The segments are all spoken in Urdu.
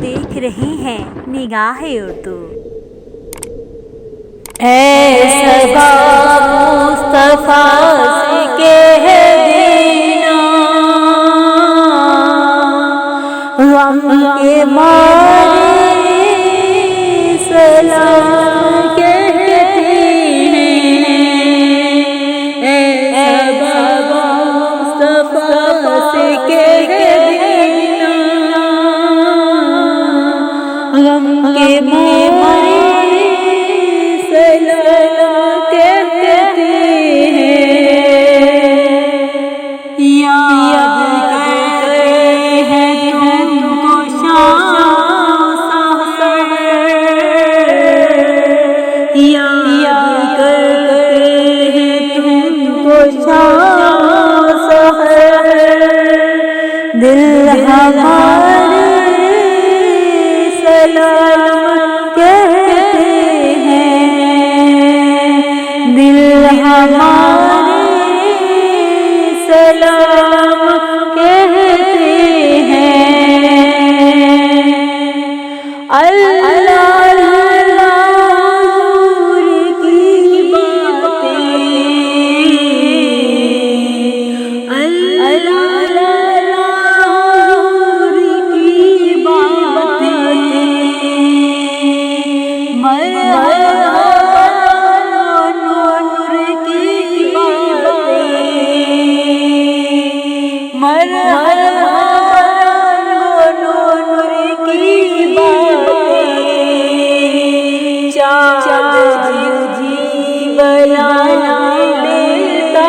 دیکھ رہے ہیں نگاہ اردو۔ اے صبا مصطفیٰ سے کہہ دینا، غم کے مارے سلام کہتے ہیں۔ اے صبا مصطفیٰ سے کہہ دینا، غم کے مارے سلام کہتے ہیں۔ یاد کرتے ہیں تم کو شام سحر، یاد کرتے ہیں تم کو شام سحر، دل ہمارے سلام کہتے ہیں، دل ہمارے سلام کہتے ہیں۔ اللہ اللہ حضور کی باتیں، اللہ اللہ حضور کی باتیں، مرحبا نور کی باتیں، مرحبا نور کی باتیں، چاند جی بلانا لیتا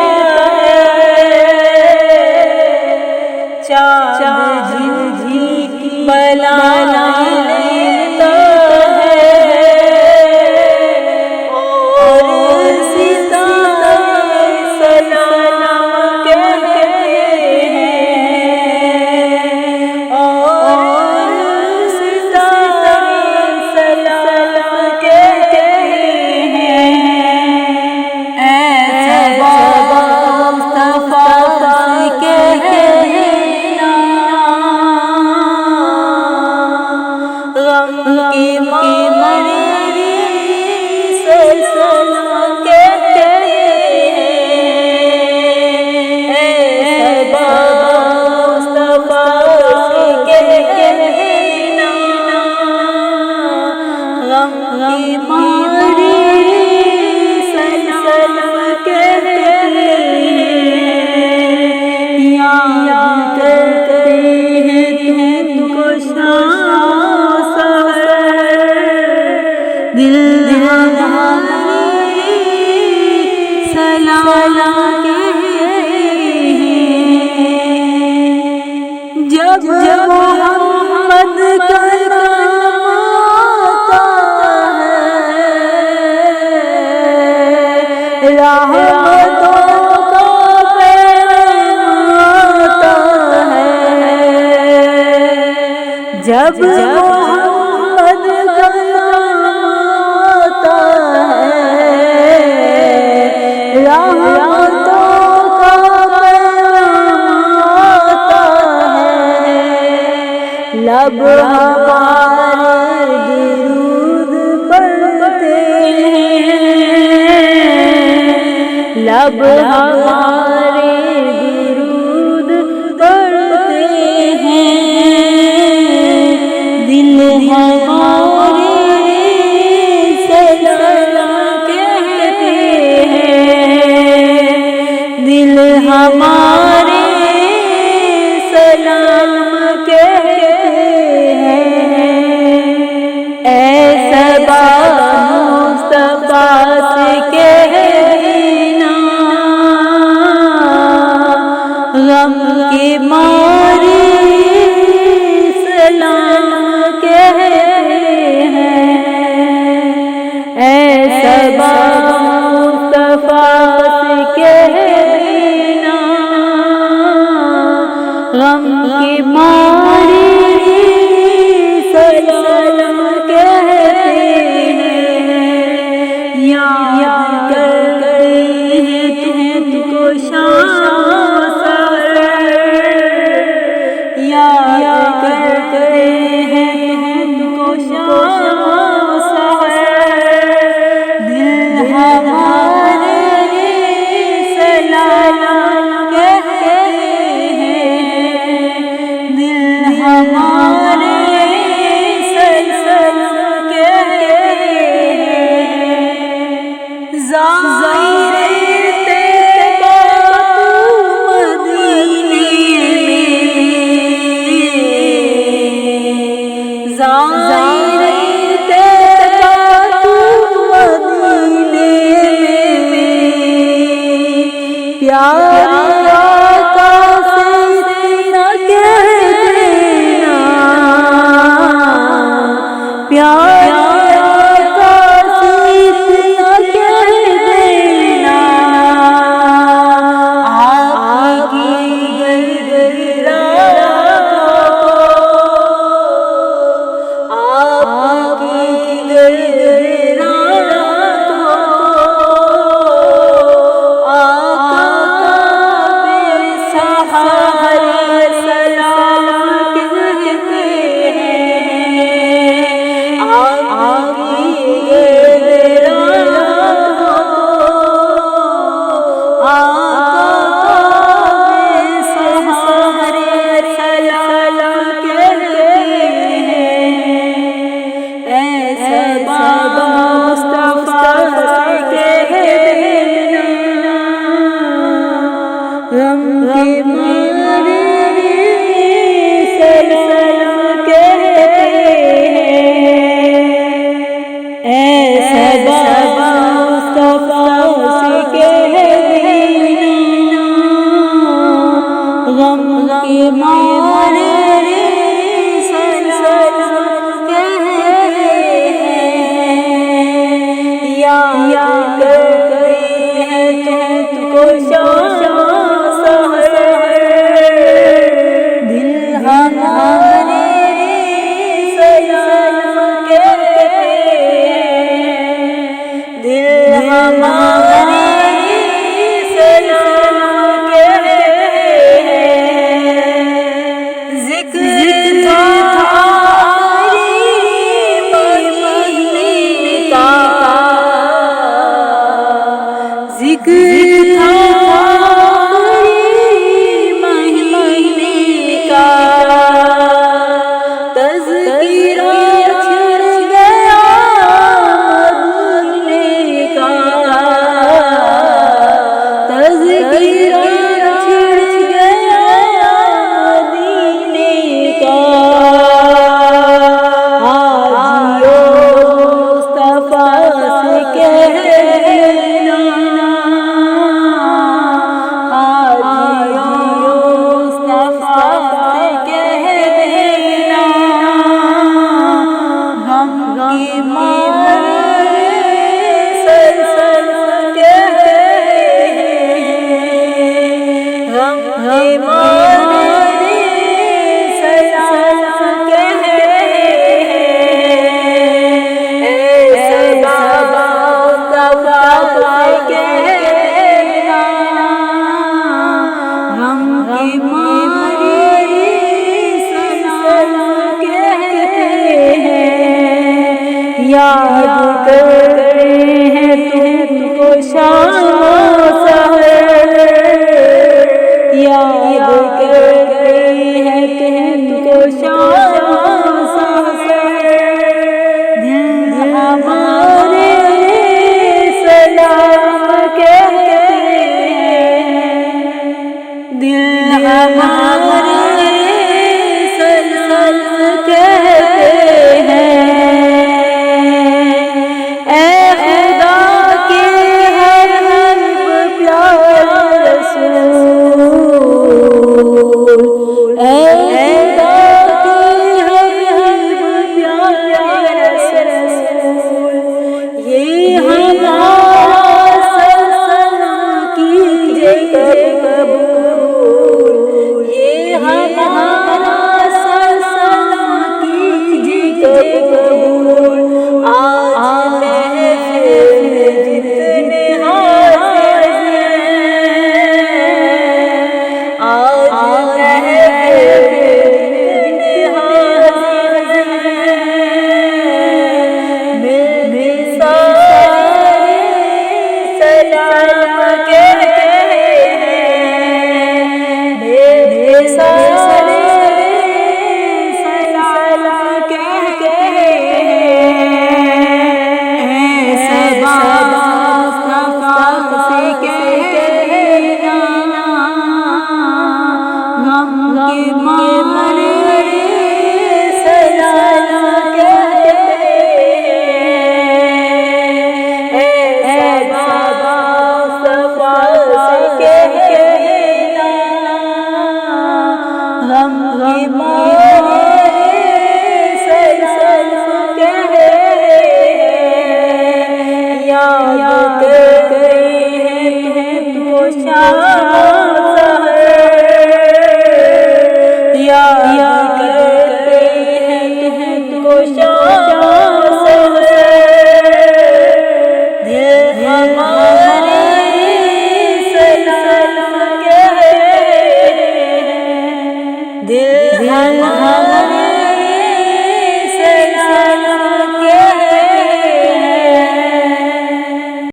ہے، چاند جی بلانا لیتا ہے، اور ستارے سلام کہتے ہیں، اور ستارے سلام کہتے ہیں۔ اے صبا مصطفیٰ سے کہہ دینا، غم کے مارے سلام کہتے ہیں۔ اے صبا مصطفیٰ سے کہہ دینا، غم کے مارے سلام کہتے ہیں۔ یاد کرتے ہیں تم کو شام سحر، دل ہمارے سلام کہتے ہیں۔ جب محمد کا نام آتا ہے، رحمتوں کا پیغام آتا ہے۔ جب محمد کا نام آتا ہے، رحمتوں کا پیغام آتا ہے۔ لب ہمارے درود پڑھتے ہیں، لب ہمارے درود پڑھتے ہیں، دل ہمارے سلام کہتے ہیں، دل ہمارے سلام کہتے ہیں۔ اے صبا مصطفیٰ سے کہہ دینا، غم کے مارے سلام کہتے ہیں۔ اے صبا مصطفیٰ سے کہہ دینا، غم کے مارے سلام کہتے ہیں۔ یاد کرتے ہیں تم کو شام سحر، یاد کرتے ہیں ہمارے سلسلہ کہتے ہیں ظاہر طیبہ مدینے میں ظاہر طیبہ مدینے میں پیار آقا سے اتنا کہہ دینا پیار آقا سے اتنا کہہ دینا آپ کی گڑگڑاہٹوں آپ کی گڑگڑاہٹوں آقا کا بے سہارا سلام کہتے ہیں آپ کی گڑگڑاہٹوں آقا کا بے سہارا سلام کہتے ہیں ایسا بابا مصطفیٰ سے کہہ دینا غم کے مارے سلام کہتے ہیں ایسا بابا مصطفیٰ سے کہہ دینا غم کے مارے سلام کہتے ہیں یا کرتے ہیں تم کو شام سحر دل ہمارے سلام کہتے ہیں دل ہمارے سلام کہتے ہیں ذکر تھا مدینے کا ذکر تھا مہینے کا تذکرہ چھڑ گیا مدینے کا تذکرہ چھڑ گیا مدینے کا حاجیو مصطفیٰ سے کہہ دینا حاجیو مصطفیٰ سے کہہ دینا غم کے مارے سلسلہ کہتے ہیں غم کے مارے سلسلہ کہتے ہیں ایسے بابا مصطفیٰ سے کہہ دینا غم کے مارے سلسلہ کہتے ہیں یاد کر